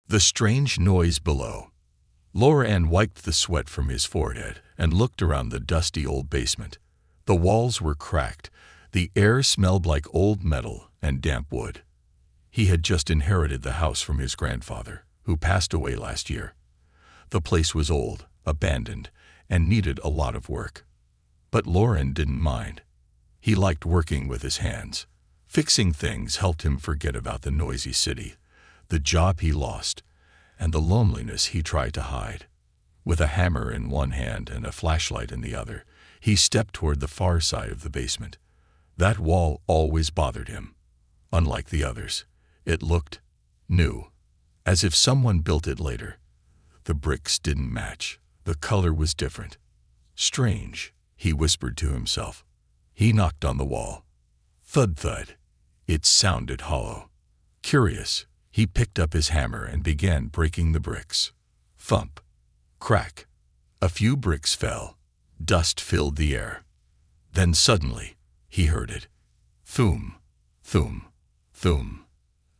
The strange noise below. Lauren wiped the sweat from his forehead and looked around the dusty old basement. The walls were cracked. The air smelled like old metal and damp wood. He had just inherited the house from his grandfather, who passed away last year. The place was old, abandoned, and needed a lot of work. But Lauren didn't mind. He liked working with his hands. Fixing things helped him forget about the noisy city, the job he lost, and the loneliness he tried to hide. With a hammer in one hand and a flashlight in the other, he stepped toward the far side of the basement. That wall always bothered him. Unlike the others, it looked new, as if someone built it later. The bricks didn't match. The color was different. Strange, he whispered to himself. He knocked on the wall. Thud thud. It sounded hollow. Curious, he picked up his hammer and began breaking the bricks. Thump. Crack. A few bricks fell. Dust filled the air. Then suddenly, he heard it. Thum, thum, thum.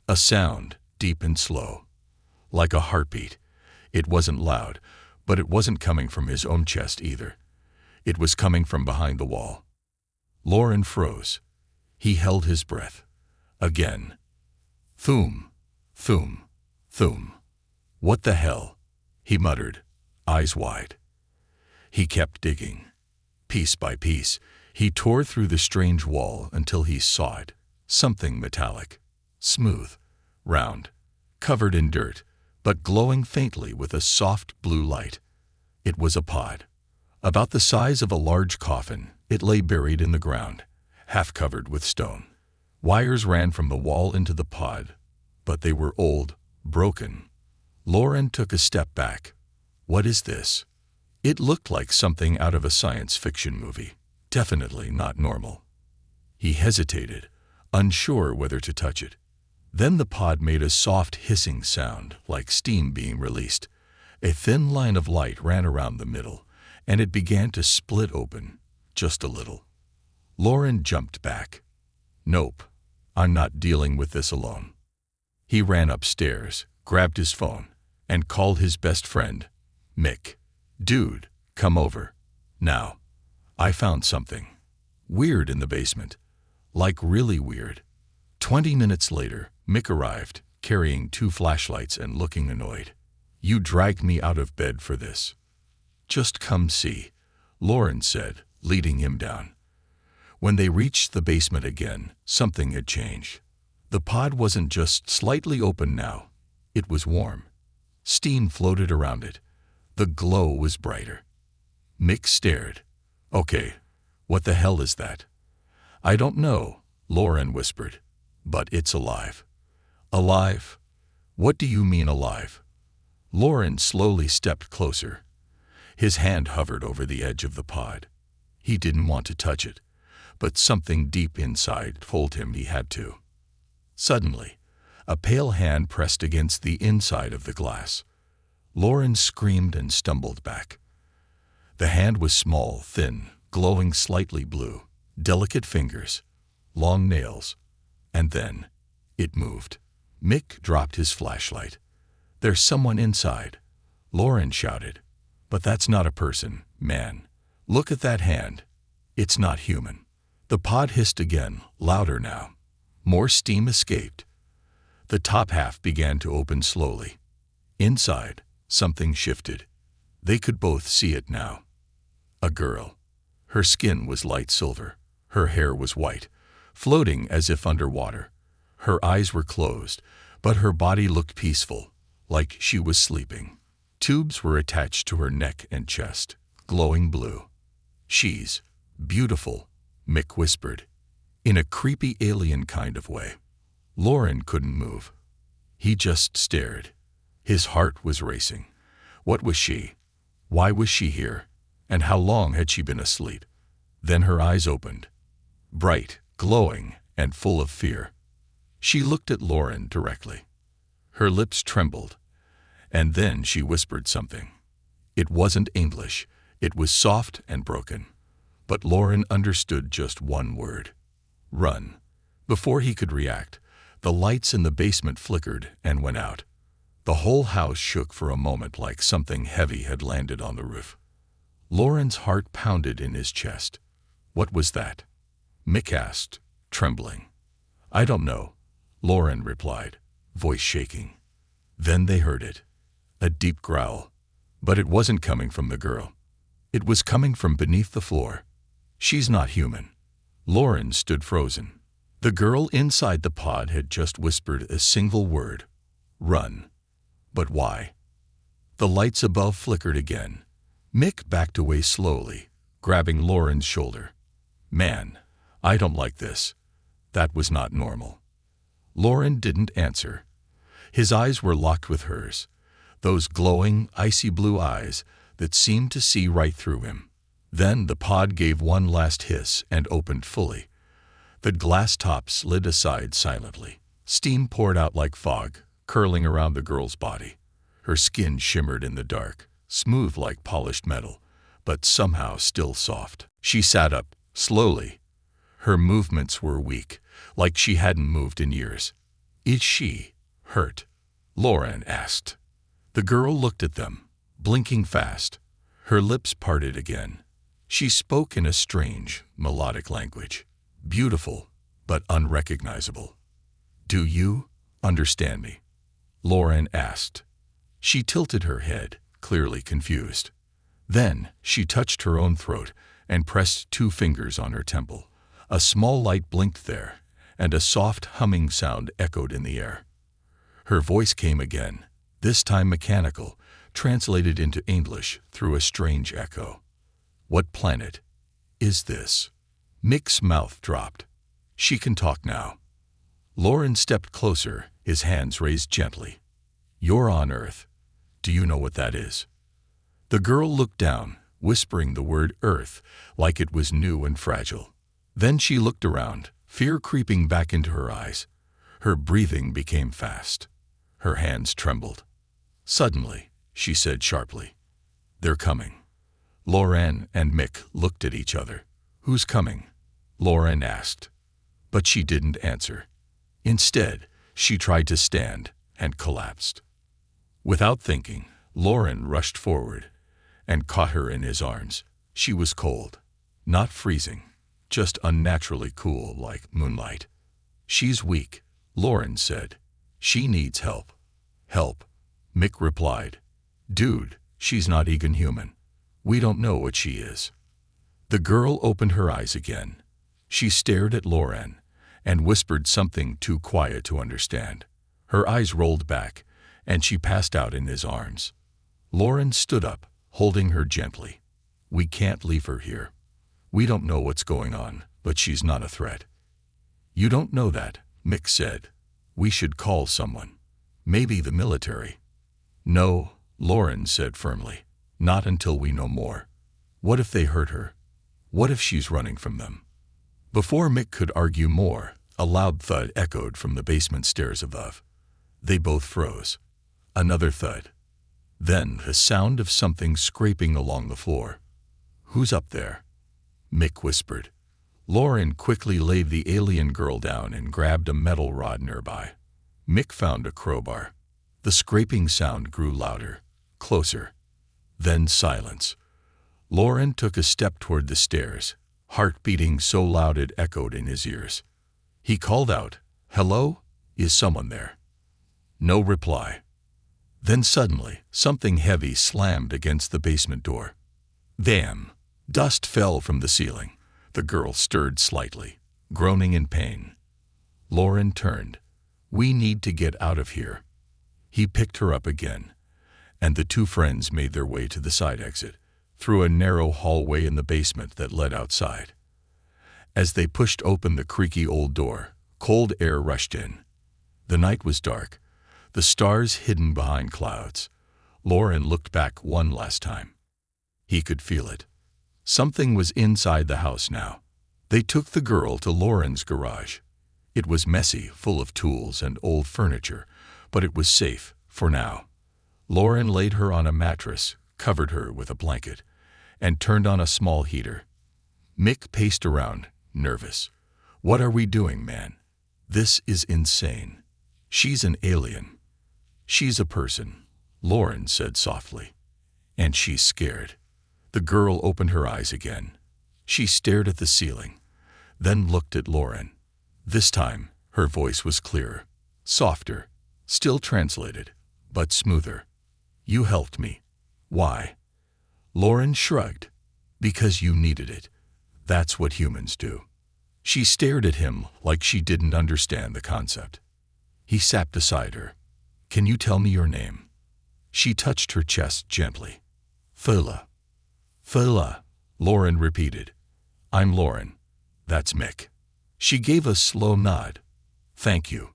A sound, deep and slow. Like a heartbeat. It wasn't loud, but it wasn't coming from his own chest either. It was coming from behind the wall. Lauren froze. He held his breath. Again. Thum, thum, thum. What the hell? He muttered, eyes wide. He kept digging. Piece by piece, he tore through the strange wall until he saw it. Something metallic. Smooth. Round. Covered in dirt, but glowing faintly with a soft blue light. It was a pod. About the size of a large coffin, it lay buried in the ground, half covered with stone. Wires ran from the wall into the pod, but they were old, broken. Lauren took a step back. What is this? It looked like something out of a science fiction movie. Definitely not normal. He hesitated, unsure whether to touch it. Then the pod made a soft hissing sound, like steam being released. A thin line of light ran around the middle, and it began to split open, just a little. Lauren jumped back. Nope, I'm not dealing with this alone. He ran upstairs, grabbed his phone, and called his best friend, Mick. Dude, come over. Now. I found something. Weird in the basement. Like really weird. 20 minutes later, Mick arrived, carrying 2 flashlights and looking annoyed. You dragged me out of bed for this. Just come see, Lauren said, leading him down. When they reached the basement again, something had changed. The pod wasn't just slightly open now. It was warm. Steam floated around it. The glow was brighter. Mick stared. Okay, what the hell is that? I don't know, Lauren whispered. But it's alive. Alive? What do you mean alive? Lauren slowly stepped closer. His hand hovered over the edge of the pod. He didn't want to touch it, but something deep inside told him he had to. Suddenly, a pale hand pressed against the inside of the glass. Lauren screamed and stumbled back. The hand was small, thin, glowing slightly blue, delicate fingers, long nails, and then it moved. Mick dropped his flashlight. There's someone inside, Lauren shouted. But that's not a person, man. Look at that hand. It's not human. The pod hissed again, louder now. More steam escaped. The top half began to open slowly. Inside, something shifted. They could both see it now. A girl. Her skin was light silver. Her hair was white, floating as if underwater. Her eyes were closed, but her body looked peaceful, like she was sleeping. Tubes were attached to her neck and chest, glowing blue. She's beautiful, Mick whispered, in a creepy alien kind of way. Lauren couldn't move. He just stared. His heart was racing. What was she? Why was she here? And how long had she been asleep? Then her eyes opened. Bright, glowing, and full of fear. She looked at Lauren directly. Her lips trembled. And then she whispered something. It wasn't English. It was soft and broken. But Lauren understood just one word. Run. Before he could react, the lights in the basement flickered and went out. The whole house shook for a moment like something heavy had landed on the roof. Lauren's heart pounded in his chest. What was that? Mick asked, trembling. I don't know, Lauren replied, voice shaking. Then they heard it. A deep growl. But it wasn't coming from the girl. It was coming from beneath the floor. She's not human. Lauren stood frozen. The girl inside the pod had just whispered a single word. Run. But why? The lights above flickered again. Mick backed away slowly, grabbing Lauren's shoulder. Man, I don't like this. That was not normal. Lauren didn't answer. His eyes were locked with hers, those glowing, icy blue eyes that seemed to see right through him. Then the pod gave one last hiss and opened fully. The glass top slid aside silently. Steam poured out like fog, curling around the girl's body. Her skin shimmered in the dark, smooth like polished metal, but somehow still soft. She sat up, slowly. Her movements were weak, like she hadn't moved in years. Is she hurt? Lauren asked. The girl looked at them, blinking fast. Her lips parted again. She spoke in a strange, melodic language. Beautiful, but unrecognizable. Do you understand me? Lauren asked. She tilted her head, clearly confused. Then she touched her own throat and pressed 2 fingers on her temple. A small light blinked there, and a soft humming sound echoed in the air. Her voice came again, this time mechanical, translated into English through a strange echo. What planet is this? Mick's mouth dropped. She can talk now. Lauren stepped closer, his hands raised gently. You're on Earth. Do you know what that is? The girl looked down, whispering the word Earth like it was new and fragile. Then she looked around, fear creeping back into her eyes. Her breathing became fast. Her hands trembled. Suddenly, she said sharply, They're coming. Lauren and Mick looked at each other. Who's coming? Lauren asked. But she didn't answer. Instead, she tried to stand and collapsed. Without thinking, Lauren rushed forward and caught her in his arms. She was cold, not freezing, just unnaturally cool like moonlight. She's weak, Lauren said. She needs help. Help, Mick replied. Dude, she's not even human. We don't know what she is. The girl opened her eyes again. She stared at Lauren and whispered something too quiet to understand. Her eyes rolled back, and she passed out in his arms. Lauren stood up, holding her gently. We can't leave her here. We don't know what's going on, but she's not a threat. You don't know that, Mick said. We should call someone. Maybe the military. No, Lauren said firmly. Not until we know more. What if they hurt her? What if she's running from them? Before Mick could argue more, a loud thud echoed from the basement stairs above. They both froze. Another thud. Then the sound of something scraping along the floor. Who's up there? Mick whispered. Lauren quickly laid the alien girl down and grabbed a metal rod nearby. Mick found a crowbar. The scraping sound grew louder, closer. Then silence. Lauren took a step toward the stairs, heart beating so loud it echoed in his ears. He called out, Hello? Is someone there? No reply. Then suddenly, something heavy slammed against the basement door. Damn! Dust fell from the ceiling. The girl stirred slightly, groaning in pain. Lauren turned. We need to get out of here. He picked her up again, and the 2 friends made their way to the side exit, through a narrow hallway in the basement that led outside. As they pushed open the creaky old door, cold air rushed in. The night was dark, the stars hidden behind clouds. Lauren looked back one last time. He could feel it. Something was inside the house now. They took the girl to Lauren's garage. It was messy, full of tools and old furniture, but it was safe, for now. Lauren laid her on a mattress, covered her with a blanket, and turned on a small heater. Mick paced around, nervous. What are we doing, man? This is insane. She's an alien. She's a person, Lauren said softly. And she's scared. The girl opened her eyes again. She stared at the ceiling, then looked at Lauren. This time, her voice was clearer, softer, still translated, but smoother. You helped me. Why? Lauren shrugged. Because you needed it. That's what humans do. She stared at him like she didn't understand the concept. He sat beside her. Can you tell me your name? She touched her chest gently. Phila. Phila, Lauren repeated. I'm Lauren. That's Mick. She gave a slow nod. Thank you.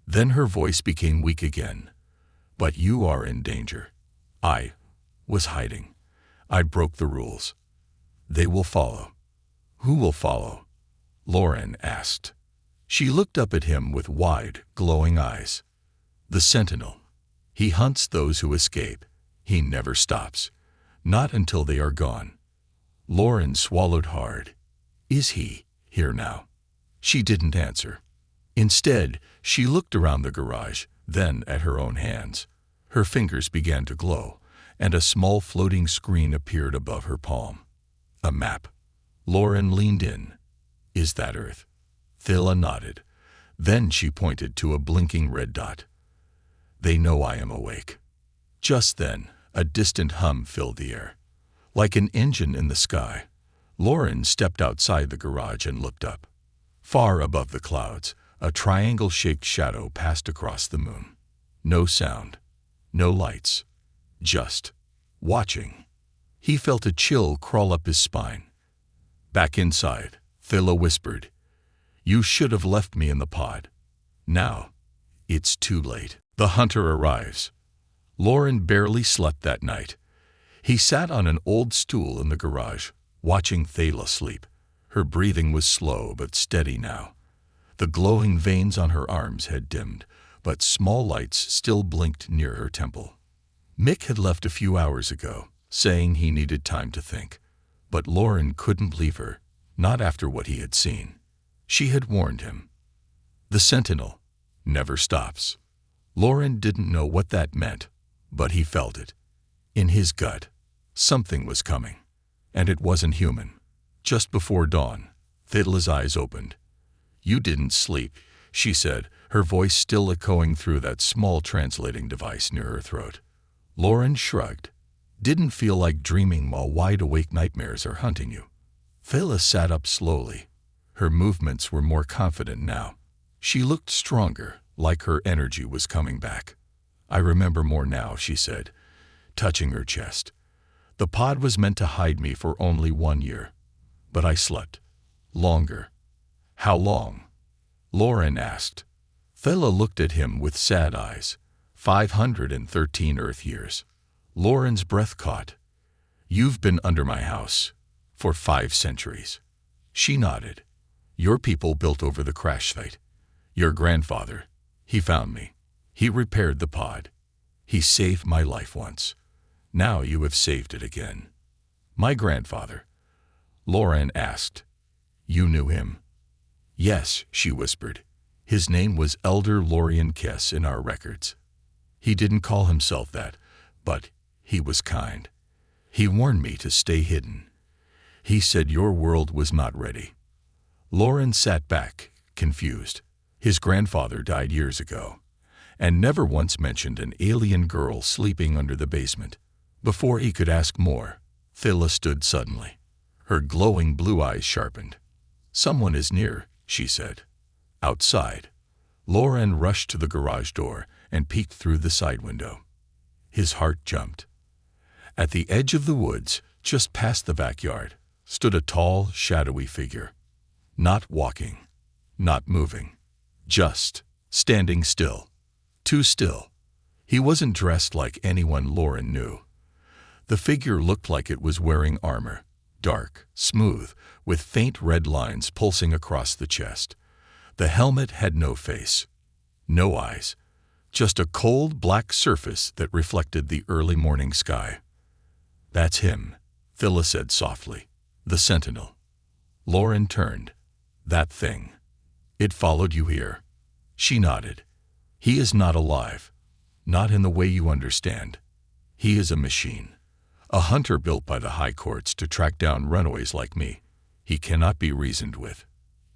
Then her voice became weak again. But you are in danger. I was hiding. I broke the rules. They will follow. Who will follow? Lauren asked. She looked up at him with wide, glowing eyes. The Sentinel. He hunts those who escape. He never stops. Not until they are gone. Lauren swallowed hard. Is he here now? She didn't answer. Instead, she looked around the garage, then at her own hands. Her fingers began to glow, and a small floating screen appeared above her palm. A map. Lauren leaned in. Is that Earth? Phila nodded. Then she pointed to a blinking red dot. They know I am awake. Just then, a distant hum filled the air. Like an engine in the sky, Lauren stepped outside the garage and looked up. Far above the clouds, a triangle-shaped shadow passed across the moon. No sound, no lights, just watching. He felt a chill crawl up his spine. Back inside, Phila whispered, You should have left me in the pod. Now, it's too late. The hunter arrives. Lauren barely slept that night. He sat on an old stool in the garage, watching Phila sleep. Her breathing was slow but steady now. The glowing veins on her arms had dimmed, but small lights still blinked near her temple. Mick had left a few hours ago, saying he needed time to think. But Lauren couldn't leave her, not after what he had seen. She had warned him. The Sentinel never stops. Lauren didn't know what that meant, but he felt it. In his gut, something was coming. And it wasn't human. Just before dawn, Phila's eyes opened. You didn't sleep, she said, her voice still echoing through that small translating device near her throat. Lauren shrugged. Didn't feel like dreaming while wide-awake nightmares are hunting you. Phila sat up slowly. Her movements were more confident now. She looked stronger, like her energy was coming back. I remember more now, she said, touching her chest. The pod was meant to hide me for only 1 year. But I slept. Longer. How long? Lauren asked. Phila looked at him with sad eyes. 513 Earth years. Lauren's breath caught. You've been under my house for 5 centuries. She nodded. Your people built over the crash site. Your grandfather, he found me. He repaired the pod. He saved my life once. Now you have saved it again. My grandfather, Lauren asked. You knew him? Yes, she whispered. His name was Elder Lorian Kess in our records. He didn't call himself that, but he was kind. He warned me to stay hidden. He said your world was not ready. Lauren sat back, confused. His grandfather died years ago, and never once mentioned an alien girl sleeping under the basement. Before he could ask more, Phila stood suddenly. Her glowing blue eyes sharpened. Someone is near, she said. Outside. Lauren rushed to the garage door and peeked through the side window. His heart jumped. At the edge of the woods, just past the backyard, stood a tall, shadowy figure. Not walking, not moving, just standing still. Too still. He wasn't dressed like anyone Lauren knew. The figure looked like it was wearing armor, dark, smooth, with faint red lines pulsing across the chest. The helmet had no face, no eyes, just a cold black surface that reflected the early morning sky. That's him, Phila said softly. The Sentinel. Lauren turned. That thing. It followed you here. She nodded. He is not alive. Not in the way you understand. He is a machine. A hunter built by the high courts to track down runaways like me. He cannot be reasoned with.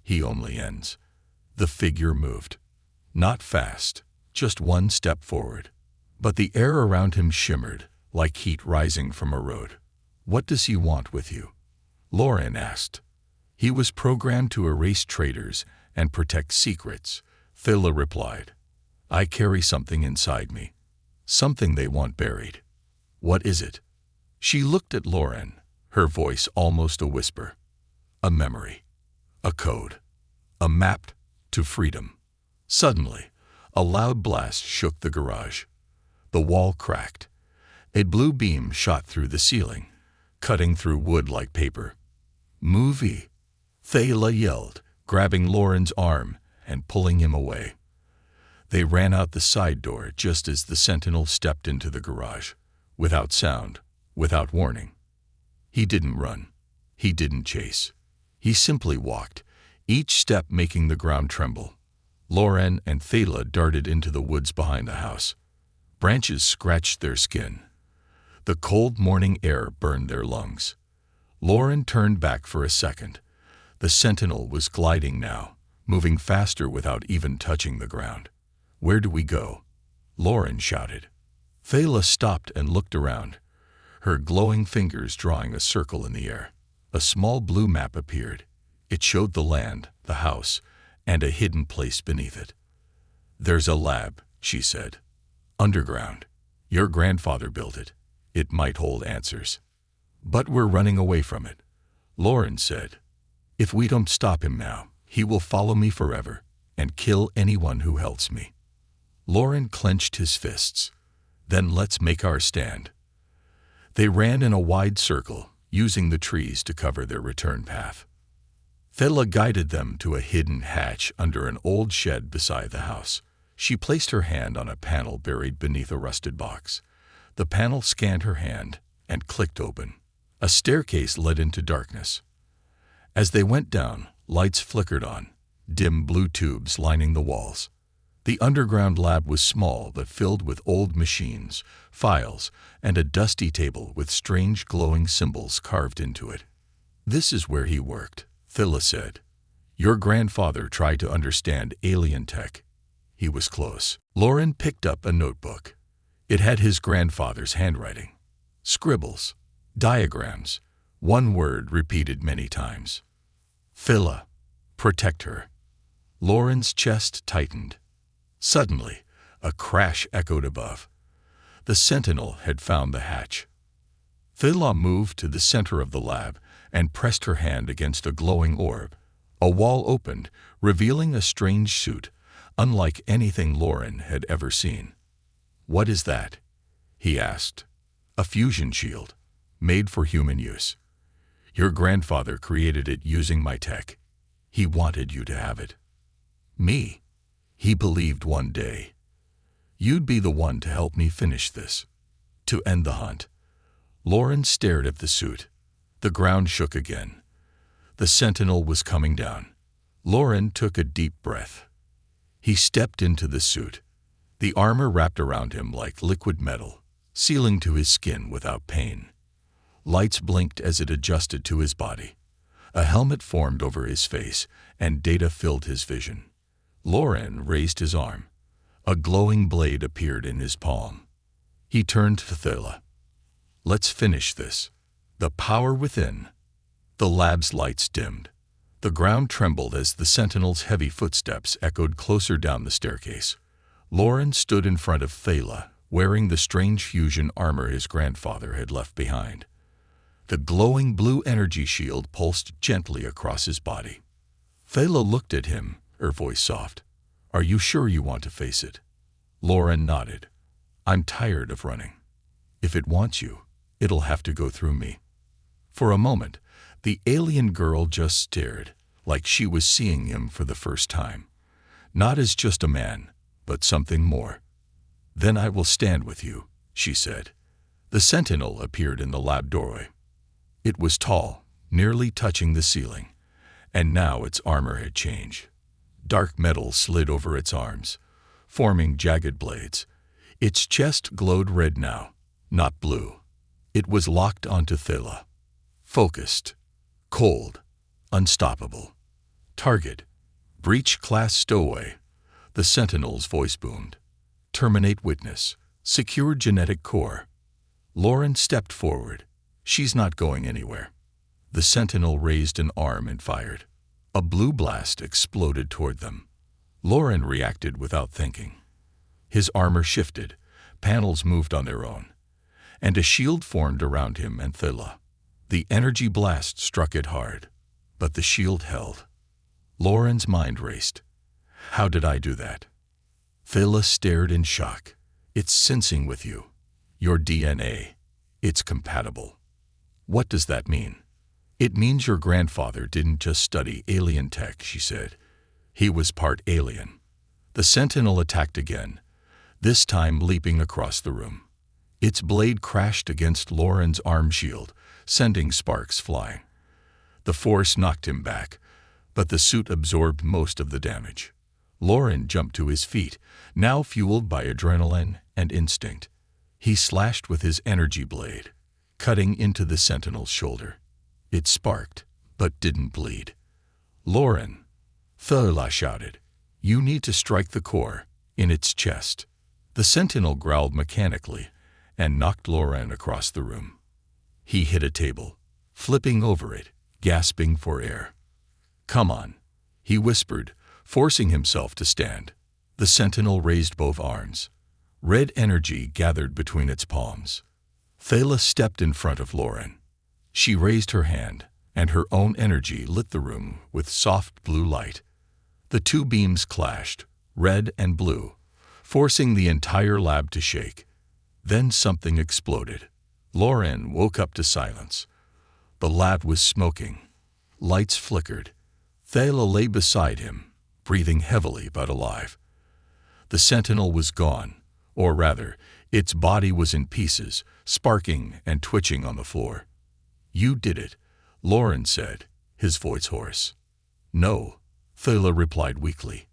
He only ends. The figure moved. Not fast, just one step forward. But the air around him shimmered, like heat rising from a road. What does he want with you? Lauren asked. He was programmed to erase traitors and protect secrets, Thela replied. I carry something inside me. Something they want buried. What is it? She looked at Lauren, her voice almost a whisper. A memory. A code. A map to freedom. Suddenly, a loud blast shook the garage. The wall cracked. A blue beam shot through the ceiling, cutting through wood like paper. Movie, Thela yelled, grabbing Lauren's arm and pulling him away. They ran out the side door just as the sentinel stepped into the garage, without sound, without warning. He didn't run. He didn't chase. He simply walked, each step making the ground tremble. Lauren and Thela darted into the woods behind the house. Branches scratched their skin. The cold morning air burned their lungs. Lauren turned back for a second. The sentinel was gliding now, moving faster without even touching the ground. Where do we go? Lauren shouted. Thela stopped and looked around, her glowing fingers drawing a circle in the air. A small blue map appeared. It showed the land, the house, and a hidden place beneath it. There's a lab, she said. Underground. Your grandfather built it. It might hold answers. But we're running away from it, Lauren said. If we don't stop him now, he will follow me forever and kill anyone who helps me. Lauren clenched his fists. Then let's make our stand. They ran in a wide circle, using the trees to cover their return path. Thela guided them to a hidden hatch under an old shed beside the house. She placed her hand on a panel buried beneath a rusted box. The panel scanned her hand and clicked open. A staircase led into darkness. As they went down, lights flickered on, dim blue tubes lining the walls. The underground lab was small but filled with old machines, files, and a dusty table with strange glowing symbols carved into it. This is where he worked, Thela said. Your grandfather tried to understand alien tech. He was close. Lauren picked up a notebook. It had his grandfather's handwriting. Scribbles, diagrams, one word repeated many times. Thela, protect her. Lauren's chest tightened. Suddenly, a crash echoed above. The sentinel had found the hatch. Thela moved to the center of the lab and pressed her hand against a glowing orb. A wall opened, revealing a strange suit, unlike anything Lauren had ever seen. What is that? He asked. A fusion shield, made for human use. Your grandfather created it using my tech. He wanted you to have it. Me? He believed one day you'd be the one to help me finish this, to end the hunt. Lauren stared at the suit. The ground shook again. The sentinel was coming down. Lauren took a deep breath. He stepped into the suit. The armor wrapped around him like liquid metal, sealing to his skin without pain. Lights blinked as it adjusted to his body. A helmet formed over his face, and data filled his vision. Lauren raised his arm. A glowing blade appeared in his palm. He turned to Thela. Let's finish this. The power within. The lab's lights dimmed. The ground trembled as the sentinel's heavy footsteps echoed closer down the staircase. Lauren stood in front of Thela, wearing the strange fusion armor his grandfather had left behind. The glowing blue energy shield pulsed gently across his body. Thela looked at him, her voice soft. Are you sure you want to face it? Lauren nodded. I'm tired of running. If it wants you, it'll have to go through me. For a moment, the alien girl just stared, like she was seeing him for the first time. Not as just a man, but something more. Then I will stand with you, she said. The sentinel appeared in the lab doorway. It was tall, nearly touching the ceiling, and now its armor had changed. Dark metal slid over its arms, forming jagged blades. Its chest glowed red now, not blue. It was locked onto Thela. Focused. Cold. Unstoppable. Target. Breach class stowaway. The Sentinel's voice boomed. Terminate witness. Secure genetic core. Lauren stepped forward. She's not going anywhere. The Sentinel raised an arm and fired. A blue blast exploded toward them. Lauren reacted without thinking. His armor shifted, panels moved on their own, and a shield formed around him and Thela. The energy blast struck it hard, but the shield held. Lauren's mind raced. How did I do that? Thela stared in shock. It's sensing with you. Your DNA. It's compatible. What does that mean? It means your grandfather didn't just study alien tech, she said. He was part alien. The Sentinel attacked again, this time leaping across the room. Its blade crashed against Lauren's arm shield, sending sparks flying. The force knocked him back, but the suit absorbed most of the damage. Lauren jumped to his feet, now fueled by adrenaline and instinct. He slashed with his energy blade, cutting into the Sentinel's shoulder. It sparked, but didn't bleed. Lauren, Thela shouted, you need to strike the core, in its chest. The Sentinel growled mechanically and knocked Lauren across the room. He hit a table, flipping over it, gasping for air. Come on, he whispered, forcing himself to stand. The Sentinel raised both arms. Red energy gathered between its palms. Thela stepped in front of Lauren. She raised her hand, and her own energy lit the room with soft blue light. The two beams clashed, red and blue, forcing the entire lab to shake. Then something exploded. Lauren woke up to silence. The lab was smoking. Lights flickered. Thela lay beside him, breathing heavily but alive. The Sentinel was gone, or rather, its body was in pieces, sparking and twitching on the floor. You did it, Lauren said, his voice hoarse. No, Thela replied weakly.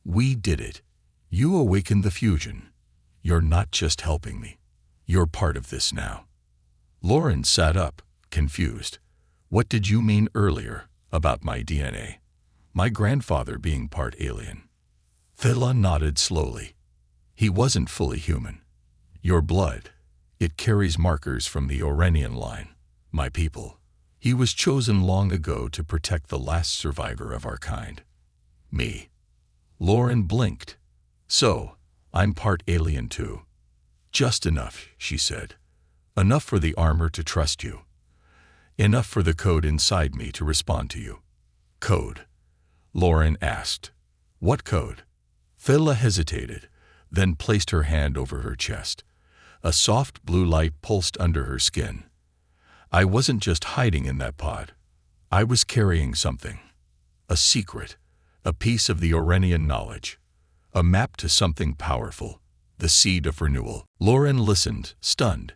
We did it. You awakened the fusion. You're not just helping me. You're part of this now. Lauren sat up, confused. What did you mean earlier about my DNA? My grandfather being part alien. Thela nodded slowly. He wasn't fully human. Your blood, it carries markers from the Orenian line, my people. He was chosen long ago to protect the last survivor of our kind. Me. Lauren blinked. So, I'm part alien too. Just enough, she said. Enough for the armor to trust you. Enough for the code inside me to respond to you. Code? Lauren asked. What code? Thela hesitated, then placed her hand over her chest. A soft blue light pulsed under her skin. I wasn't just hiding in that pod. I was carrying something. A secret. A piece of the Orenian knowledge. A map to something powerful. The seed of renewal. Lauren listened, stunned.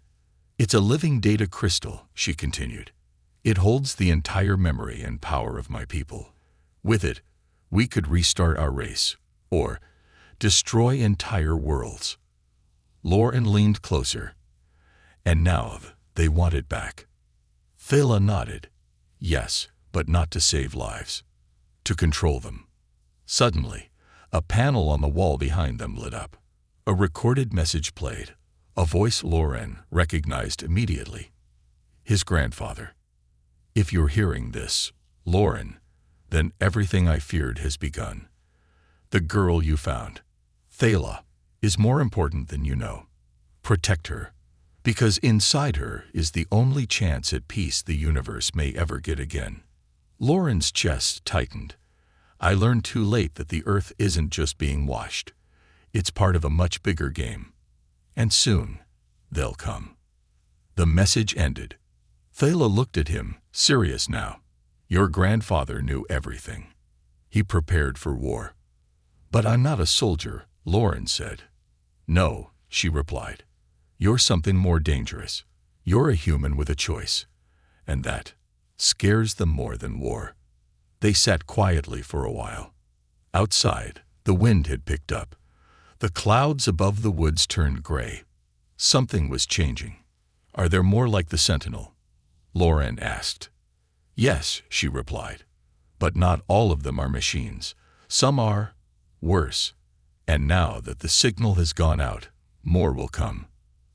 It's a living data crystal, she continued. It holds the entire memory and power of my people. With it, we could restart our race, or destroy entire worlds. Lauren leaned closer. And now they want it back. Thela nodded. Yes, but not to save lives. To control them. Suddenly, a panel on the wall behind them lit up. A recorded message played. A voice Lauren recognized immediately. His grandfather. If you're hearing this, Lauren, then everything I feared has begun. The girl you found, Thela, is more important than you know. Protect her, because inside her is the only chance at peace the universe may ever get again. Lauren's chest tightened. I learned too late that the Earth isn't just being washed. It's part of a much bigger game. And soon, they'll come. The message ended. Thela looked at him, serious now. Your grandfather knew everything. He prepared for war. But I'm not a soldier, Lauren said. No, she replied. You're something more dangerous. You're a human with a choice. And that scares them more than war. They sat quietly for a while. Outside, the wind had picked up. The clouds above the woods turned gray. Something was changing. Are there more like the Sentinel? Lauren asked. Yes, she replied. But not all of them are machines. Some are worse. And now that the signal has gone out, more will come.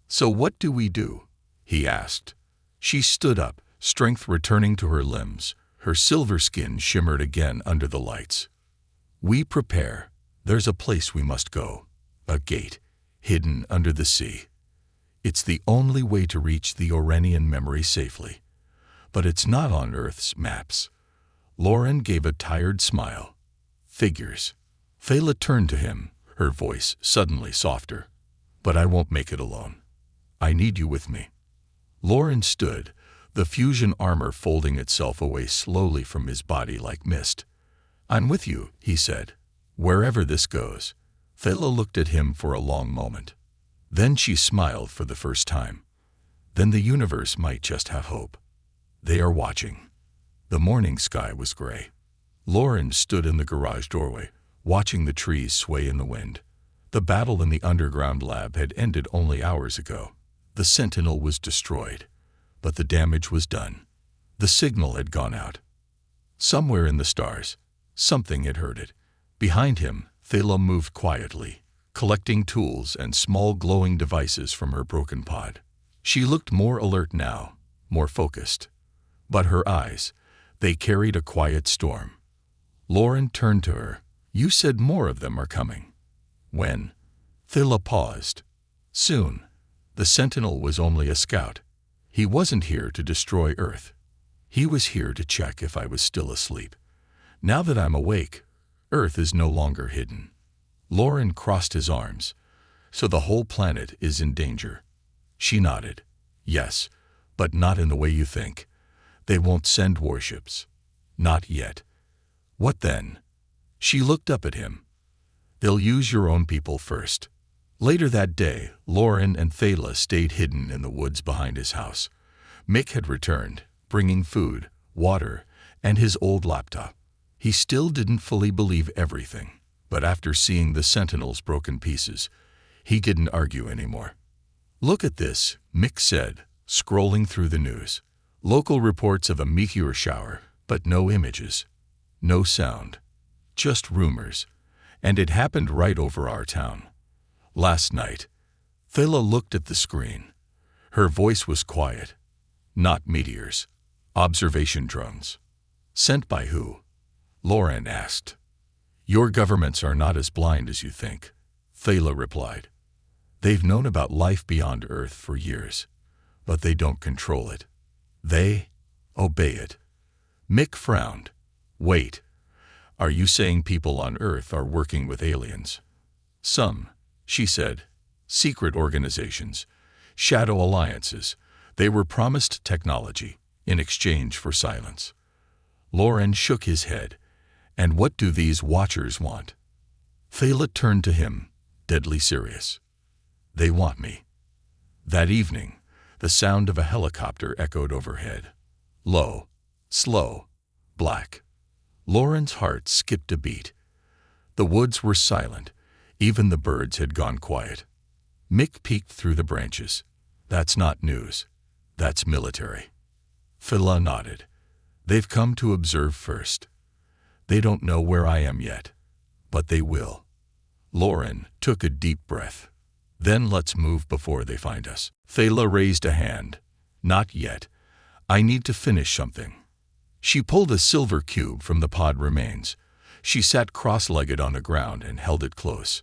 So what do we do? He asked. She stood up, strength returning to her limbs. Her silver skin shimmered again under the lights. We prepare. There's a place we must go. A gate, hidden under the sea. It's the only way to reach the Orenian memory safely. But it's not on Earth's maps. Lauren gave a tired smile. Figures. Thala turned to him, her voice suddenly softer. But I won't make it alone. I need you with me. Lauren stood, the fusion armor folding itself away slowly from his body like mist. I'm with you, he said, wherever this goes. Thala looked at him for a long moment. Then she smiled for the first time. Then the universe might just have hope. They are watching. The morning sky was gray. Lauren stood in the garage doorway, watching the trees sway in the wind. The battle in the underground lab had ended only hours ago. The Sentinel was destroyed, but the damage was done. The signal had gone out. Somewhere in the stars, something had heard it. Behind him, Thala moved quietly, collecting tools and small glowing devices from her broken pod. She looked more alert now, more focused. But her eyes, they carried a quiet storm. Lauren turned to her. You said more of them are coming. When? Thala paused. Soon. The Sentinel was only a scout. He wasn't here to destroy Earth. He was here to check if I was still asleep. Now that I'm awake, Earth is no longer hidden. Lauren crossed his arms. So the whole planet is in danger. She nodded. Yes, but not in the way you think. They won't send warships. Not yet. What then? She looked up at him. They'll use your own people first. Later that day, Lauren and Thala stayed hidden in the woods behind his house. Mick had returned, bringing food, water, and his old laptop. He still didn't fully believe everything, but after seeing the Sentinel's broken pieces, he didn't argue anymore. Look at this, Mick said, scrolling through the news. Local reports of a meteor shower, but no images, no sound, just rumors. And it happened right over our town. Last night, Thala looked at the screen. Her voice was quiet. Not meteors. Observation drones. Sent by who? Lauren asked. Your governments are not as blind as you think, Thala replied. They've known about life beyond Earth for years, but they don't control it. They obey it. Mick frowned. Wait, are you saying people on Earth are working with aliens? Some, she said. Secret organizations, shadow alliances. They were promised technology in exchange for silence. Lauren shook his head. And what do these watchers want? Thala turned to him, deadly serious. They want me. That evening, the sound of a helicopter echoed overhead. Low, slow, black. Lauren's heart skipped a beat. The woods were silent. Even the birds had gone quiet. Mick peeked through the branches. That's not news. That's military. Thala nodded. They've come to observe first. They don't know where I am yet, but they will. Lauren took a deep breath. Then let's move before they find us. Thala raised a hand. Not yet. I need to finish something. She pulled a silver cube from the pod remains. She sat cross-legged on the ground and held it close.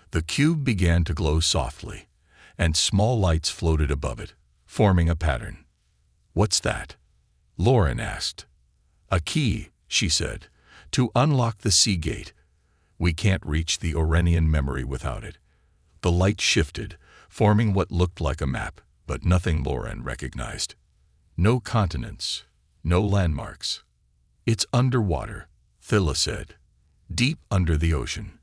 The cube began to glow softly, and small lights floated above it, forming a pattern. What's that? Lauren asked. A key, she said, to unlock the sea gate. We can't reach the Orenian memory without it. The light shifted, forming what looked like a map, but nothing Lauren recognized. No continents, no landmarks. It's underwater, Thala said, deep under the ocean.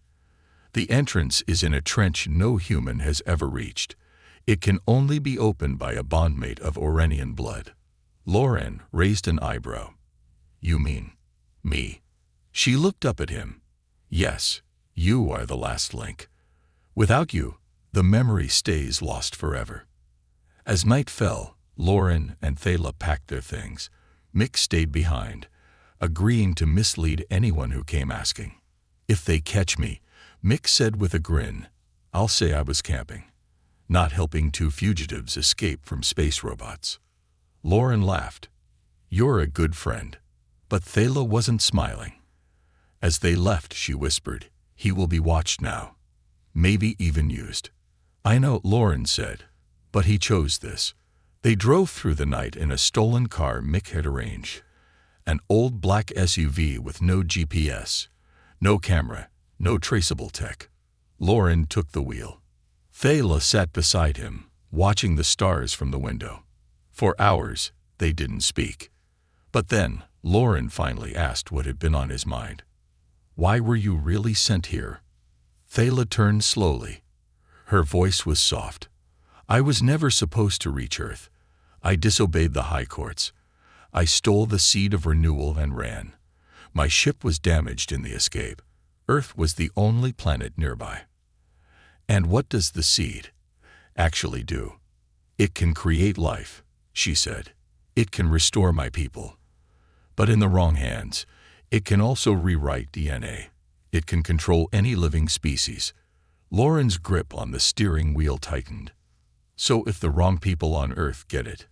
The entrance is in a trench no human has ever reached. It can only be opened by a bondmate of Orenian blood. Lauren raised an eyebrow. You mean me? She looked up at him. Yes, you are the last link. Without you, the memory stays lost forever. As night fell, Lauren and Thala packed their things. Mick stayed behind, agreeing to mislead anyone who came asking. If they catch me, Mick said with a grin, I'll say I was camping, not helping two fugitives escape from space robots. Lauren laughed. You're a good friend. But Thala wasn't smiling. As they left, she whispered, he will be watched now. Maybe even used. I know, Lauren said, but he chose this. They drove through the night in a stolen car Mick had arranged. An old black SUV with no GPS, no camera, no traceable tech. Lauren took the wheel. Thala sat beside him, watching the stars from the window. For hours, they didn't speak. But then, Lauren finally asked what had been on his mind. Why were you really sent here? Thala turned slowly. Her voice was soft. I was never supposed to reach Earth. I disobeyed the high courts. I stole the seed of renewal and ran. My ship was damaged in the escape. Earth was the only planet nearby. And what does the seed actually do? It can create life, she said. It can restore my people. But in the wrong hands, it can also rewrite DNA. It can control any living species. Lauren's grip on the steering wheel tightened. So if the wrong people on Earth get it,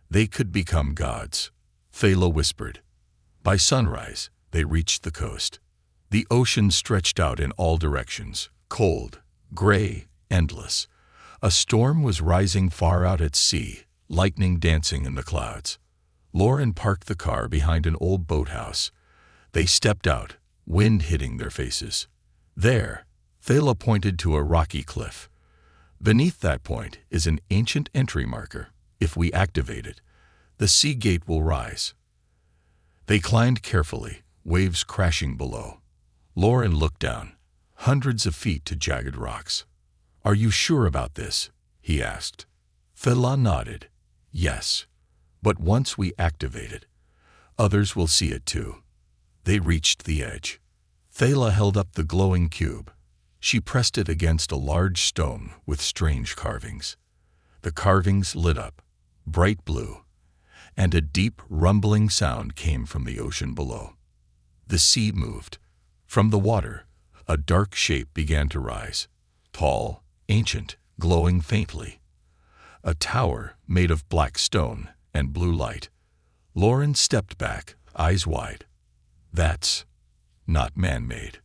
they could become gods, Thala whispered. By sunrise, they reached the coast. The ocean stretched out in all directions, cold, gray, endless. A storm was rising far out at sea, lightning dancing in the clouds. Lauren parked the car behind an old boathouse. They stepped out, wind hitting their faces. There, Thala pointed to a rocky cliff. Beneath that point is an ancient entry marker. If we activate it, the sea gate will rise. They climbed carefully, waves crashing below. Lauren looked down, hundreds of feet to jagged rocks. Are you sure about this? He asked. Thala nodded. Yes. But once we activate it, others will see it too. They reached the edge. Thala held up the glowing cube. She pressed it against a large stone with strange carvings. The carvings lit up, bright blue, and a deep, rumbling sound came from the ocean below. The sea moved. From the water, a dark shape began to rise, tall, ancient, glowing faintly. A tower made of black stone and blue light. Lauren stepped back, eyes wide. That's not man-made.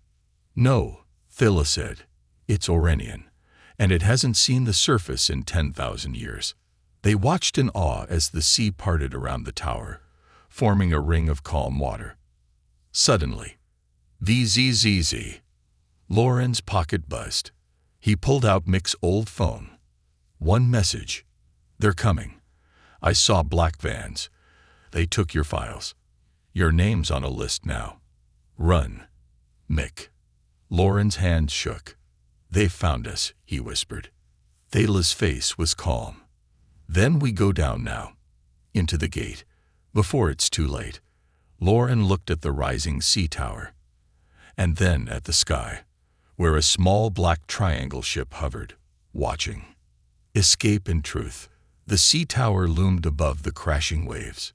No, Thala said. It's Orenian, and it hasn't seen the surface in 10,000 years. They watched in awe as the sea parted around the tower, forming a ring of calm water. Suddenly, VZZZ. Lauren's pocket buzzed. He pulled out Mick's old phone. One message. They're coming. I saw black vans. They took your files. Your name's on a list now. Run, Mick. Lauren's hand shook. They found us, he whispered. Thala's face was calm. Then we go down now, into the gate, before it's too late. Lauren looked at the rising sea tower, and then at the sky, where a small black triangle ship hovered, watching. Escape in truth. The sea tower loomed above the crashing waves.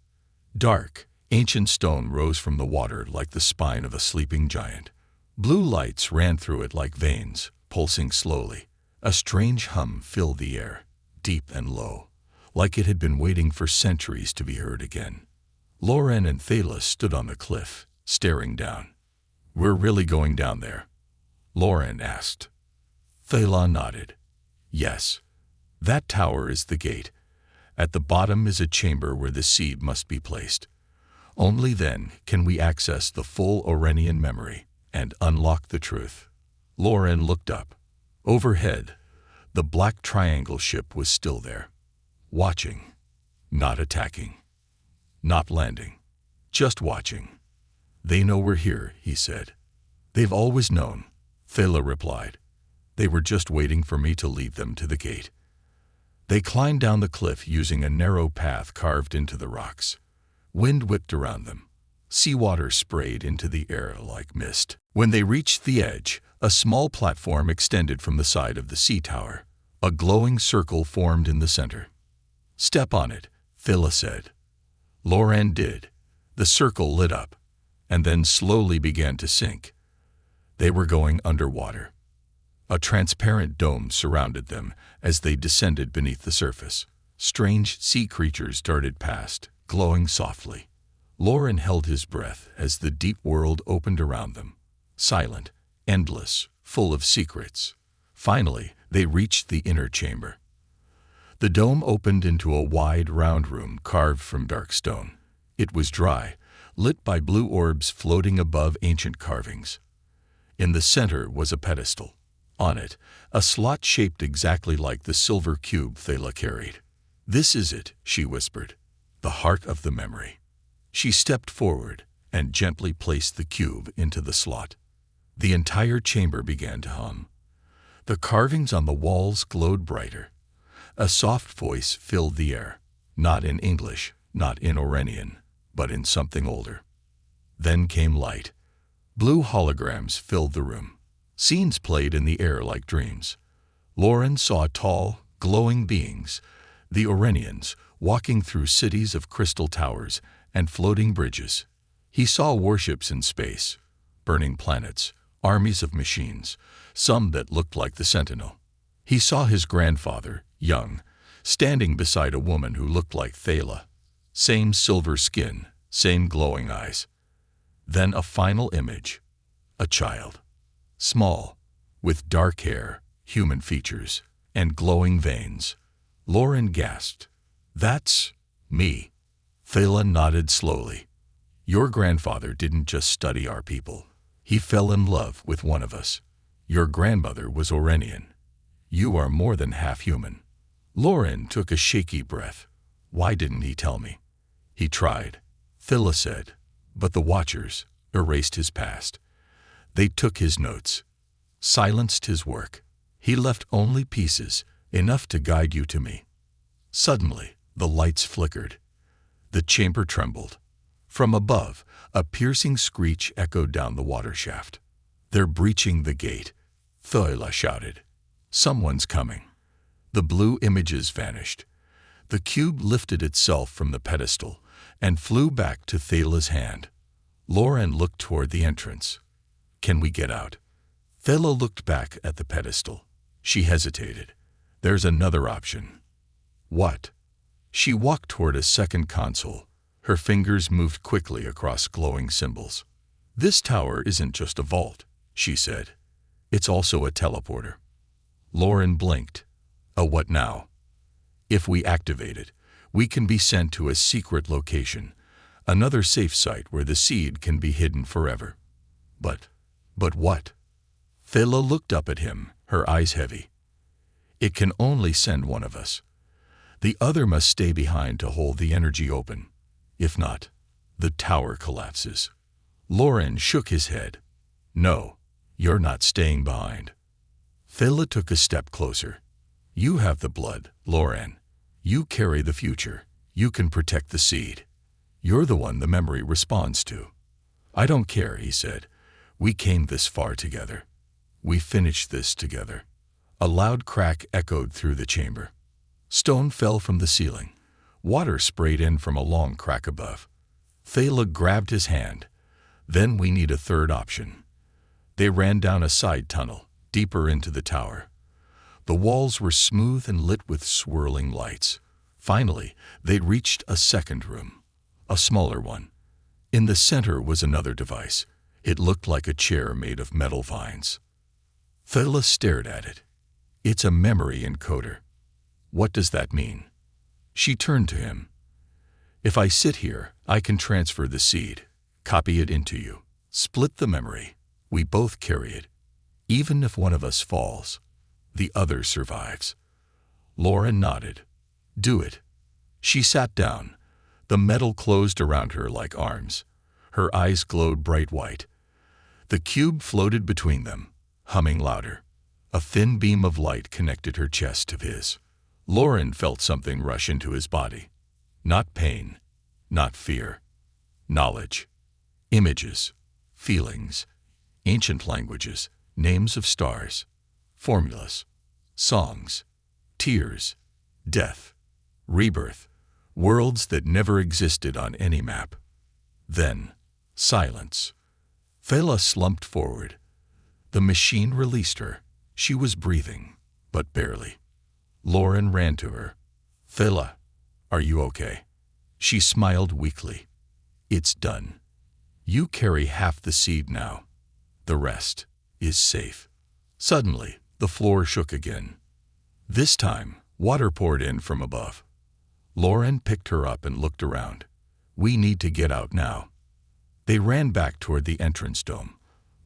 Dark, ancient stone rose from the water like the spine of a sleeping giant. Blue lights ran through it like veins, pulsing slowly. A strange hum filled the air, deep and low, like it had been waiting for centuries to be heard again. Lauren and Thala stood on the cliff, staring down. We're really going down there? Lauren asked. Thala nodded. Yes. That tower is the gate. At the bottom is a chamber where the seed must be placed. Only then can we access the full Orenian memory and unlock the truth. Lauren looked up. Overhead, the black triangle ship was still there, watching, not attacking, not landing, just watching. They know we're here, he said. They've always known, Thala replied. They were just waiting for me to lead them to the gate. They climbed down the cliff using a narrow path carved into the rocks. Wind whipped around them. Seawater sprayed into the air like mist. When they reached the edge, A small platform extended from the side of the sea tower. A glowing circle formed in the center. "Step on it," Phila said. Loran did. The circle lit up, and then slowly began to sink. They were going underwater. A transparent dome surrounded them as they descended beneath the surface. Strange sea creatures darted past, glowing softly. Loran held his breath as the deep world opened around them. Silent, endless, full of secrets. Finally, they reached the inner chamber. The dome opened into a wide, round room carved from dark stone. It was dry, lit by blue orbs floating above ancient carvings. In the center was a pedestal. On it, a slot shaped exactly like the silver cube Thala carried. "This is it," she whispered, "the heart of the memory." She stepped forward and gently placed the cube into the slot. The entire chamber began to hum. The carvings on the walls glowed brighter. A soft voice filled the air, not in English, not in Orenian, but in something older. Then came light. Blue holograms filled the room. Scenes played in the air like dreams. Loran saw tall, glowing beings, the Orenians, walking through cities of crystal towers and floating bridges. He saw warships in space, burning planets, armies of machines, some that looked like the Sentinel. He saw his grandfather, young, standing beside a woman who looked like Thala. Same silver skin, same glowing eyes. Then a final image. A child. Small, with dark hair, human features, and glowing veins. Loran gasped. "That's me." Thala nodded slowly. "Your grandfather didn't just study our people. He fell in love with one of us. Your grandmother was Orenian. You are more than half human." Loran took a shaky breath. Why didn't he tell me? He tried, Thala said, but the Watchers erased his past. They took his notes, silenced his work. He left only pieces, enough to guide you to me. Suddenly, the lights flickered. The chamber trembled. From above, a piercing screech echoed down the water shaft. "They're breaching the gate," Thala shouted. "Someone's coming." The blue images vanished. The cube lifted itself from the pedestal and flew back to Thala's hand. Loran looked toward the entrance. "Can we get out?" Thala looked back at the pedestal. She hesitated. "There's another option." "What?" She walked toward a second console. Her fingers moved quickly across glowing symbols. "This tower isn't just a vault," she said. "It's also a teleporter." Loran blinked. "A what now?" "If we activate it, we can be sent to a secret location, another safe site where the seed can be hidden forever." But what?" Thala looked up at him, her eyes heavy. "It can only send one of us. The other must stay behind to hold the energy open. If not, the tower collapses." Loran shook his head. "No, you're not staying behind." Thala took a step closer. "You have the blood, Loran. You carry the future. You can protect the seed. You're the one the memory responds to." "I don't care," he said. "We came this far together. We finished this together." A loud crack echoed through the chamber. Stone fell from the ceiling. Water sprayed in from a long crack above. Thala grabbed his hand. "Then we need a third option." They ran down a side tunnel, deeper into the tower. The walls were smooth and lit with swirling lights. Finally, they reached a second room, a smaller one. In the center was another device. It looked like a chair made of metal vines. Thala stared at it. "It's a memory encoder." "What does that mean?" She turned to him. "If I sit here, I can transfer the seed, copy it into you, split the memory. We both carry it. Even if one of us falls, the other survives." Loran nodded. "Do it." She sat down. The metal closed around her like arms. Her eyes glowed bright white. The cube floated between them, humming louder. A thin beam of light connected her chest to his. Loran felt something rush into his body. Not pain, not fear. Knowledge. Images. Feelings. Ancient languages. names of stars, formulas, songs, tears, death, rebirth, worlds that never existed on any map. Then, silence. Thela slumped forward. The machine released her. She was breathing, but barely. Lauren ran to her. "Thela, are you okay?" She smiled weakly. "It's done. You carry half the seed now. The rest is safe." Suddenly, the floor shook again. This time, water poured in from above. Lauren picked her up and looked around. "We need to get out now." They ran back toward the entrance dome,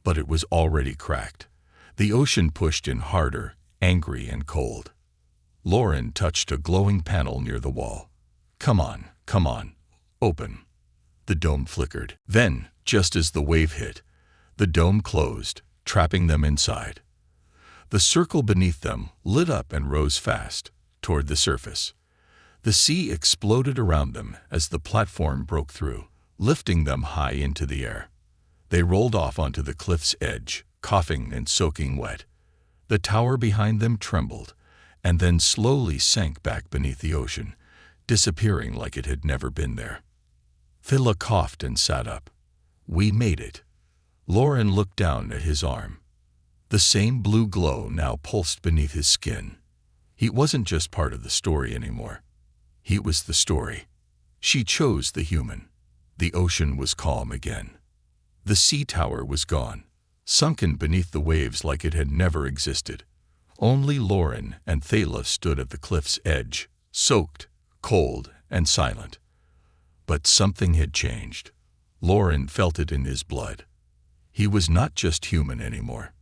but it was already cracked. The ocean pushed in harder, angry and cold. Lauren touched a glowing panel near the wall. Come on, open." The dome flickered. Then, just as the wave hit, the dome closed, trapping them inside. The circle beneath them lit up and rose fast, toward the surface. The sea exploded around them as the platform broke through, lifting them high into the air. They rolled off onto the cliff's edge, coughing and soaking wet. The tower behind them trembled, and then slowly sank back beneath the ocean, disappearing like it had never been there. Thela coughed and sat up. "We made it." Lauren looked down at his arm. The same blue glow now pulsed beneath his skin. He wasn't just part of the story anymore. He was the story. She chose the human. The ocean was calm again. The sea tower was gone, sunken beneath the waves like it had never existed. Only Lauren and Thela stood at the cliff's edge, soaked, cold, and silent. But something had changed. Lauren felt it in his blood. He was not just human anymore.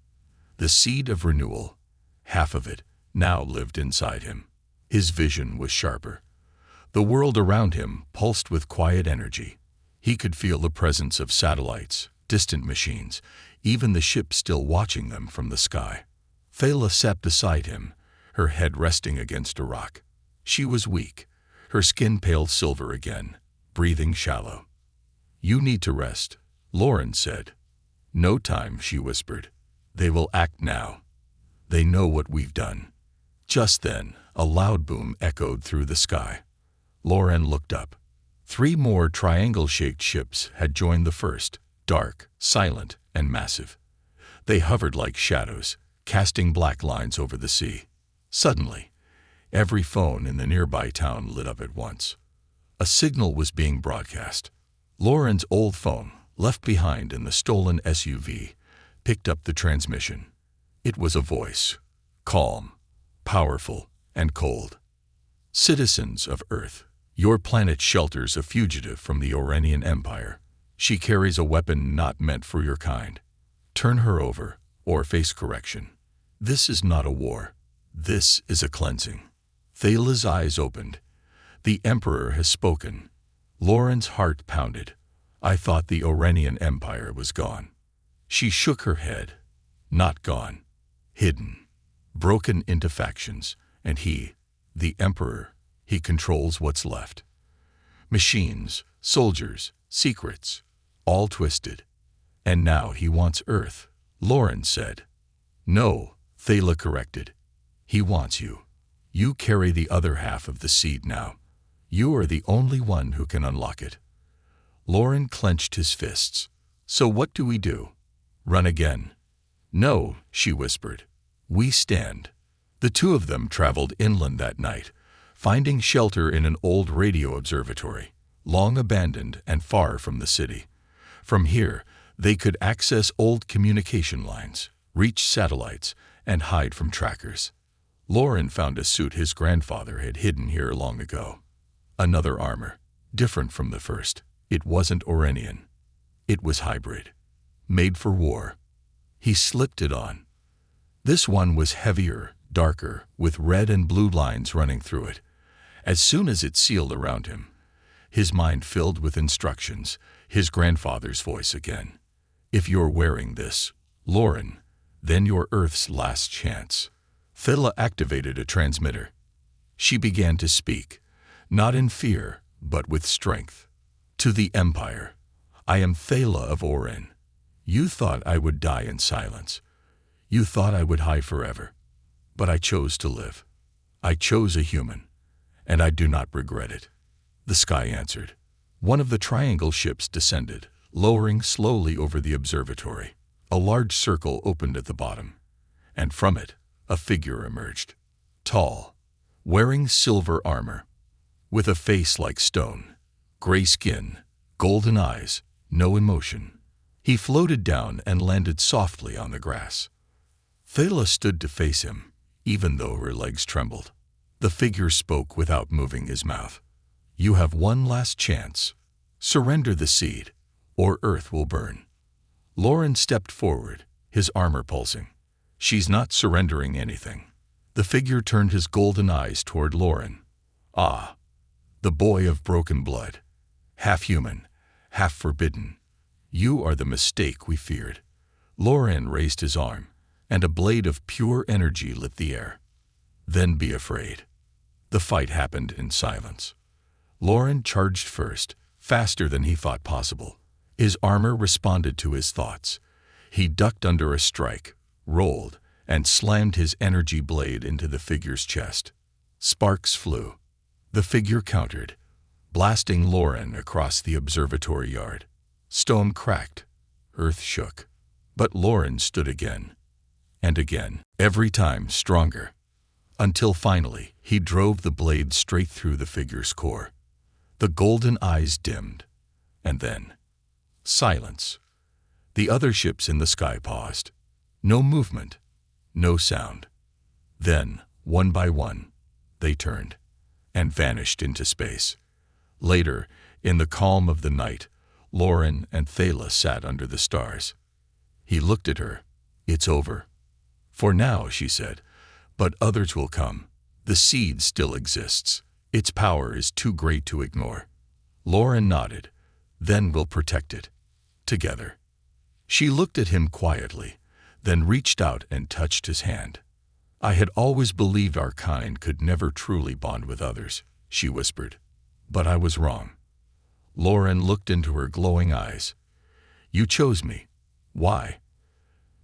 The seed of renewal, half of it, now lived inside him. His vision was sharper. The world around him pulsed with quiet energy. He could feel the presence of satellites, distant machines, even the ships still watching them from the sky. Thela sat beside him, her head resting against a rock. She was weak, her skin pale silver again, breathing shallow. "You need to rest," Lauren said. "No time," she whispered. "They will act now. They know what we've done." Just then, a loud boom echoed through the sky. Lauren looked up. 3 more triangle-shaped ships had joined the first, dark, silent, and massive. They hovered like shadows, casting black lines over the sea. Suddenly, every phone in the nearby town lit up at once. A signal was being broadcast. Lauren's old phone, left behind in the stolen SUV, picked up the transmission. It was a voice, calm, powerful, and cold. "Citizens of Earth, your planet shelters a fugitive from the Orenian Empire. She carries a weapon not meant for your kind. Turn her over, or face correction. This is not a war. This is a cleansing." Thela's eyes opened. "The Emperor has spoken." Lauren's heart pounded. "I thought the Orenian Empire was gone." She shook her head. "Not gone. Hidden. Broken into factions. And he, the Emperor, he controls what's left. Machines, soldiers, secrets, all twisted. And now he wants Earth," Lauren said. "No," Thela corrected. "He wants you. You carry the other half of the seed now. You are the only one who can unlock it." Lauren clenched his fists. "So what do we do? Run again?" "No," she whispered. "We stand." The two of them traveled inland that night, finding shelter in an old radio observatory, long abandoned and far from the city. From here, they could access old communication lines, reach satellites, and hide from trackers. Lauren found a suit his grandfather had hidden here long ago. Another armor, different from the first. It wasn't Orenian. It was hybrid, made for war. He slipped it on. This one was heavier, darker, with red and blue lines running through it. As soon as it sealed around him, his mind filled with instructions, his grandfather's voice again. "If you're wearing this, Lauren, then you're Earth's last chance." Thela activated a transmitter. She began to speak, not in fear, but with strength. "To the Empire, I am Thela of Oren. You thought I would die in silence. You thought I would hide forever, but I chose to live. I chose a human, and I do not regret it." The sky answered. One of the triangle ships descended, lowering slowly over the observatory. A large circle opened at the bottom, and from it, a figure emerged. Tall, wearing silver armor, with a face like stone, gray skin, golden eyes, no emotion. He floated down and landed softly on the grass. Thala stood to face him, even though her legs trembled. The figure spoke without moving his mouth. "You have one last chance. Surrender the seed, or Earth will burn." Lauren stepped forward, his armor pulsing. "She's not surrendering anything." The figure turned his golden eyes toward Lauren. "Ah, the boy of broken blood. Half human, half forbidden. You are the mistake we feared." Lauren raised his arm, and a blade of pure energy lit the air. "Then be afraid." The fight happened in silence. Lauren charged first, faster than he thought possible. His armor responded to his thoughts. He ducked under a strike, rolled, and slammed his energy blade into the figure's chest. Sparks flew. The figure countered, blasting Lauren across the observatory yard. Stone cracked, earth shook, but Lauren stood again, and again, every time stronger, until finally he drove the blade straight through the figure's core. The golden eyes dimmed, and then silence. The other ships in the sky paused. No movement, no sound. Then, one by one, they turned and vanished into space. Later, in the calm of the night, Lauren and Thala sat under the stars. He looked at her. "It's over. For now," she said, "but others will come. The seed still exists. Its power is too great to ignore." Lauren nodded. "Then we'll protect it. Together." She looked at him quietly, then reached out and touched his hand. "I had always believed our kind could never truly bond with others," she whispered. "But I was wrong." Lauren looked into her glowing eyes. "You chose me. Why?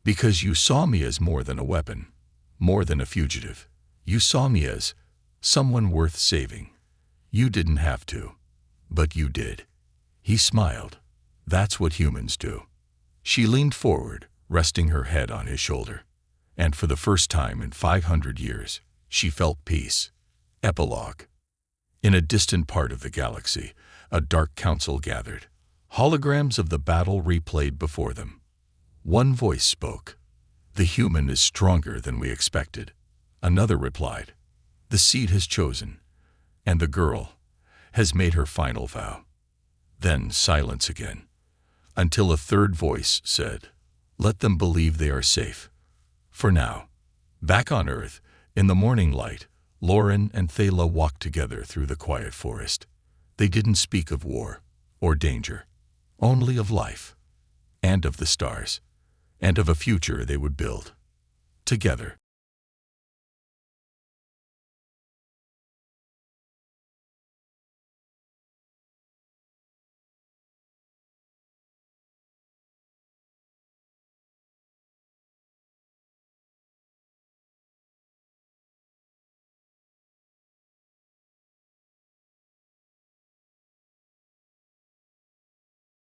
Because you saw me as more than a weapon, more than a fugitive. You saw me as someone worth saving. You didn't have to, but you did." He smiled. "That's what humans do." She leaned forward, resting her head on his shoulder. And for the first time in 500 years, she felt peace. Epilogue. In a distant part of the galaxy, a dark council gathered. Holograms of the battle replayed before them. One voice spoke. "The human is stronger than we expected." Another replied, "The seed has chosen, and the girl has made her final vow." Then silence again, until a third voice said, "Let them believe they are safe. For now." Back on Earth, in the morning light, Lauren and Thala walked together through the quiet forest. They didn't speak of war or danger, only of life, and of the stars, and of a future they would build together.